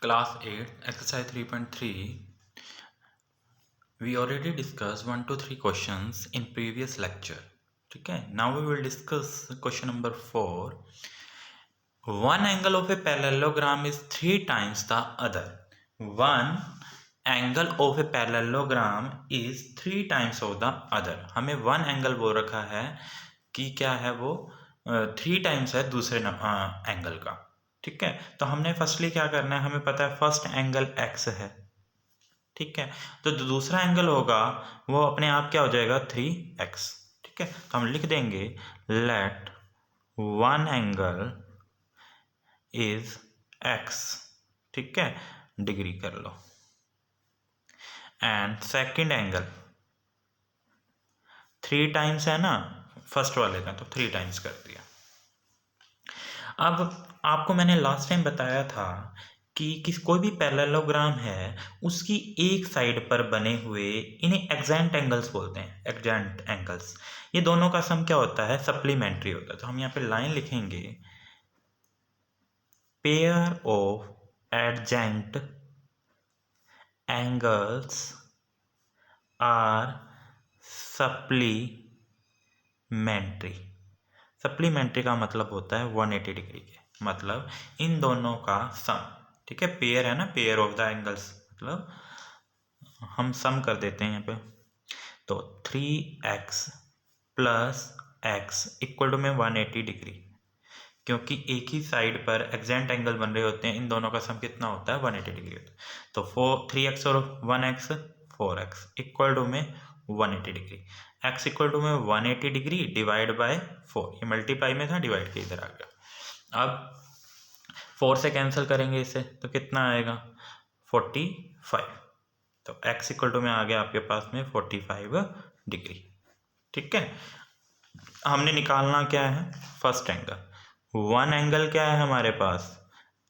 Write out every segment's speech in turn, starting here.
Class 8, exercise 3.3. We already discussed 1 to 3 questions in previous lecture. Okay, now we will discuss question number 4. One angle of a parallelogram is 3 times the other. One angle of a parallelogram is 3 times of the other. हमें one angle बोल रखा है कि क्या है वो 3 times है दूसरे एंगल का. ठीक है, तो हमने फर्स्टली क्या करना है, हमें पता है फर्स्ट एंगल x है. ठीक है, तो जो दूसरा एंगल होगा वो अपने आप क्या हो जाएगा 3x. ठीक है, तो हम लिख देंगे let one angle is x. ठीक है, डिग्री कर लो. एंड सेकंड एंगल 3 टाइम्स है ना फर्स्ट वाले का, तो 3 टाइम्स कर दिया. अब आपको मैंने लास्ट टाइम बताया था कि कोई भी पैरेललोग्राम है उसकी एक साइड पर बने हुए इन्हें एग्जैक्ट एंगल्स बोलते हैं. एग्जैक्ट एंगल्स, ये दोनों का सम क्या होता है, सप्लीमेंट्री होता है. तो हम यहाँ पे लाइन लिखेंगे, pair of adjacent angles are supplementary. Supplementary का मतलब होता है 180 डिग्री के, मतलब इन दोनों का सम. ठीक है, पेयर है ना, पेयर ऑफ द एंगल्स, मतलब हम सम कर देते हैं यहाँ पे. तो 3x plus x equal to में 180 डिग्री, क्योंकि एक ही साइड पर एग्जैक्ट एंगल बन रहे होते हैं, इन दोनों का सम कितना होता है 180 डिग्री होता है. तो 3x और 1x 4x इक्वल टू में 180 डिग्री. x इक्वल टू में 180 डिग्री डिवाइड बाय 4. ये मल्टीप्लाई में था, डिवाइड के इधर आ गया. अब 4 से कैंसिल करेंगे इसे तो कितना आएगा 45. तो x इक्वल टू में आ गया आपके पास में 45 डिग्री. ठीक है, हमने निकालना क्या है, फर्स्ट एंगल. वन एंगल क्या है हमारे पास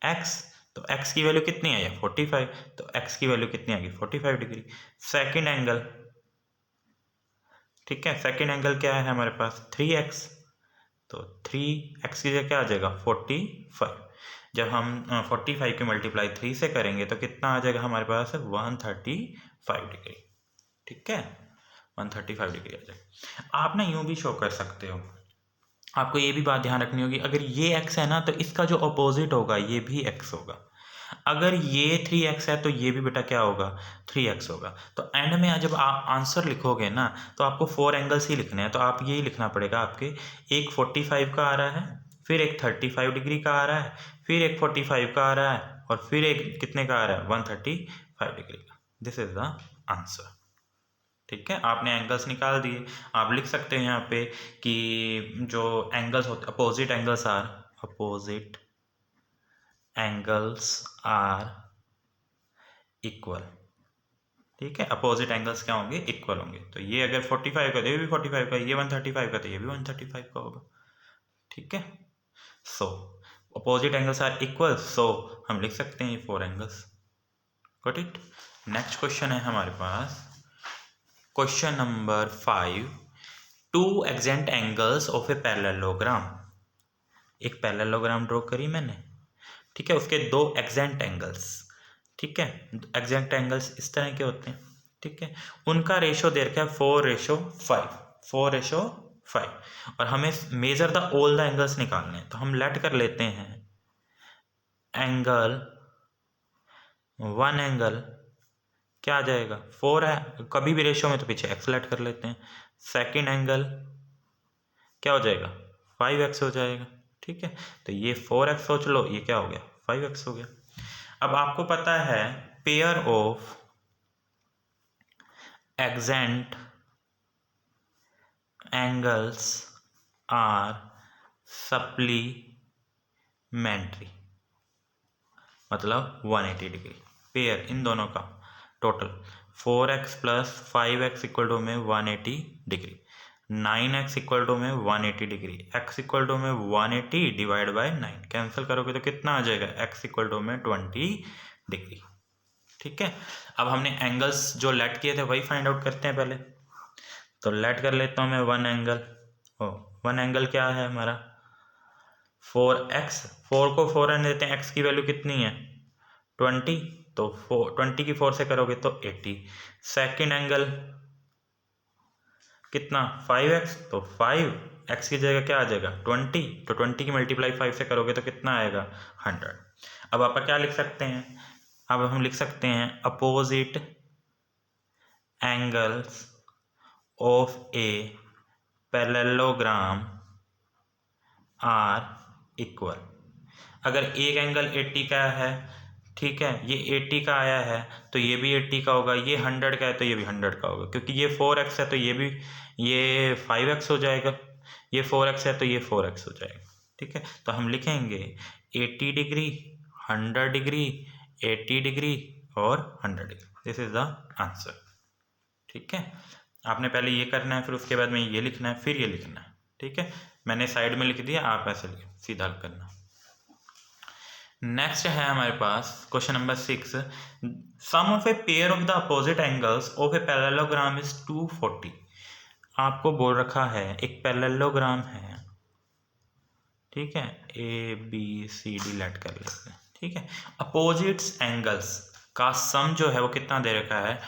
x, तो x की वैल्यू कितनी आई है 45, तो x की वैल्यू कितनी आ गई 45 डिग्री. सेकंड एंगल, ठीक है, सेकंड एंगल क्या है हमारे पास 3x, तो 3x की जगह क्या आ जाएगा 45. जब हम 45 की मल्टीप्लाई 3 से करेंगे तो कितना आ जाएगा हमारे पास 135 डिग्री. ठीक है, 135 डिग्री आ जाएगा. आप ना यूं भी शो कर सकते हो. आपको ये भी बात ध्यान रखनी होगी, अगर ये x है ना तो इसका जो अपोजिट होगा ये भी x होगा. अगर ये 3x है तो ये भी बेटा क्या होगा 3x होगा. तो एंड में जब आप आंसर लिखोगे ना तो आपको 4 एंगल्स ही लिखने हैं. तो आप यही लिखना पड़ेगा आपके, एक 45 का आ रहा है, फिर एक 35 डिग्री का आ रहा है, फिर एक 45 का आ रहा है, और फिर एक कितने का आ रहा है 135 डिग्री का. This is the answer. ठीक है, आपने एंगल्स निकाल दिए. आप लिख सकते हैं यहाँ पे कि जो एंगल्स होते अपोजिट एंगल्स आर इक्वल. ठीक है, अपोजिट एंगल्स क्या होंगे, इक्वल होंगे. तो ये अगर 45 का तो ये भी 45 का, ये 135 का तो ये भी 135 का होगा. ठीक है, so opposite angles are equal, so हम लिख सकते हैं ये 4 angles. Got it. Next question है हमारे पास, question number 5. 2 exact angles of a parallelogram. एक पैरेललोग्राम ड्रॉ करी मैंने. ठीक है, उसके 2 एग्जैक्ट एंगल्स. ठीक है, एग्जैक्ट एंगल्स इस तरह के होते हैं. ठीक है, उनका रेशो दे रखा है 4:5. 4:5, और हमें measure the all the angles निकालने हैं. तो हम लेट कर लेते हैं एंगल, वन एंगल क्या आ जाएगा 4 है, कभी भी रेशो में तो पीछे x लेट कर लेते हैं. सेकंड एंगल क्या हो जाएगा 5x हो जाएगा. ठीक है, तो ये 4x सोच लो, ये क्या हो गया 5x हो गया. अब आपको पता है pair of exact angles are supplementary, मतलब 180 डिग्री. पेयर इन दोनों का total 4x plus 5x equal to में 180 डिग्री. 9x इक्वल टू में 180 डिग्री. x इक्वल टू में 180 डिवाइड बाय 9. कैंसिल करोगे तो कितना आ जाएगा x इक्वल टू में 20 डिग्री. ठीक है, अब हमने एंगल्स जो लेट किए थे वही फाइंड आउट करते हैं पहले. तो लेट कर लेता हूँ मैं वन एंगल. वन एंगल क्या है हमारा 4x. 4 को 4 रहने देते हैं, x की वैल्यू कितनी है 20, तो 20 की 4 से करोगे तो 80। सेकेंड एंगल कितना 5x, तो 5x की जगह क्या आ जाएगा 20, तो 20 की मल्टीप्लाई 5 से करोगे तो कितना आएगा 100। अब आप क्या लिख सकते हैं, अब हम लिख सकते हैं opposite angles of a parallelogram are equal. अगर एक एंगल 80 का है, ठीक है, ये 80 का आया है तो ये भी 80 का होगा, ये 100 का है तो ये भी 100 का होगा, क्योंकि ये 4x है तो ये भी ये 5x हो जाएगा, ये 4x है तो ये 4x हो जाएगा। ठीक है, तो हम लिखेंगे 80 डिग्री, 100 डिग्री, 80 डिग्री और 100 degree. This is the answer. ठीक है, आपने पहले ये करना है, फिर उसके बाद में ये लिखना है, फिर ये लिखना है। ठीक है, मैंने साइड में लिख दिया, आप ऐसे सीधा करना। नेक्स्ट है हमारे पास question number 6, sum of a pair of the opposite angles of a parallelogram is 240। आपको बोल रखा है एक पैरेललोग्राम है, ठीक है, A B C D let कर लेते हैं। ठीक है, अपोजिट्स एंगल्स का सम जो है वो कितना दे रखा है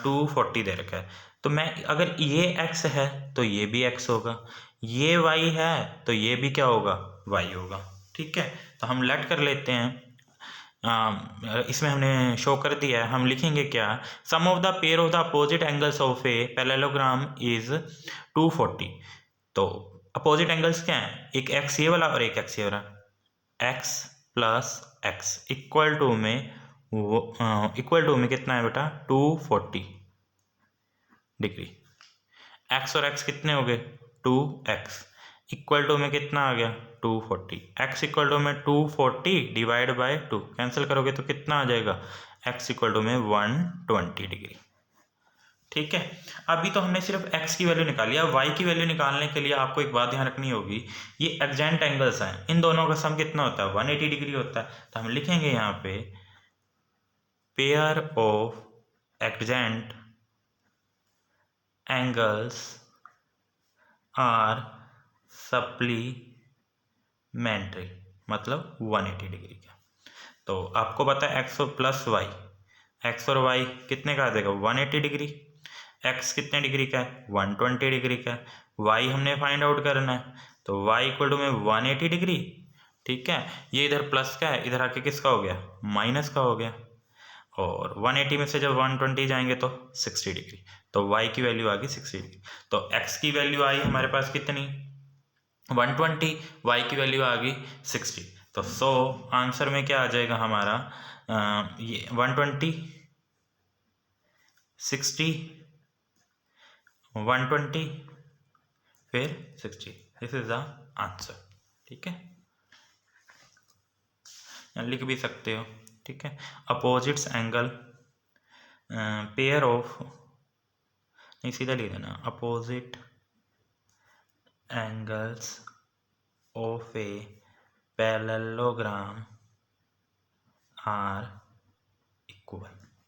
240 दे रखा है। तो मैं अगर ये x है तो ये भी x होगा, ये y है तो ये भी क्या होगा y होगा। ठीक है, तो हम लेट कर लेते हैं, इसमें हमने शो कर दिया है, हम लिखेंगे क्या, sum of the pair of the opposite angles of a parallelogram is 240। तो अपोजिट एंगल्स क्या हैं, एक एक्स ये वाला और एक एक्स ये वाला, x plus x equal to में कितना है बेटा 240 डिग्री। एक्स और एक्स कितने हो गए 2x, इक्वल टू में कितना आ गया 240, x इक्वल टू में 240 डिवाइड बाय 2, कैंसिल करोगे तो कितना आ जाएगा x इक्वल टू में 120 डिग्री। ठीक है, अभी तो हमने सिर्फ x की वैल्यू निकाली, अब y की वैल्यू निकालने के लिए आपको एक बात ध्यान रखनी होगी, ये एडजेंट एंगल्स हैं, इन दोनों का सम कितना होता है 180 डिग्री होता है। तो हम लिखेंगे यहाँ पे pair of adjacent angles are supplementary, मतलब 180 डिग्री का। तो आपको पता है x प्लस वाई, एक्स और y कितने का आ जाएगा 180 डिग्री, x कितने डिग्री का है 120 डिग्री का है, y हमने फाइंड आउट करना है, तो y इक्वल टू में 180 डिग्री। ठीक है, ये इधर प्लस का है, इधर आके किसका हो गया माइनस का हो गया, और 180 में से जब 120 जाएंगे तो 60 डिग्री, तो y की वैल्यू आ गई 60 डिग्री। तो x की वैल्यू आई हमारे पास कितनी 120, y की वैल्यू आ गई 60। तो आंसर में क्या आ जाएगा हमारा ये 120, 60, 120 फिर 60, दिस इज द आंसर। ठीक है, लिख भी सकते हो। ठीक है, अपोजिट्स एंगल पेयर ऑफ, नहीं सीधा लिख देना, opposite angles of a parallelogram are equal.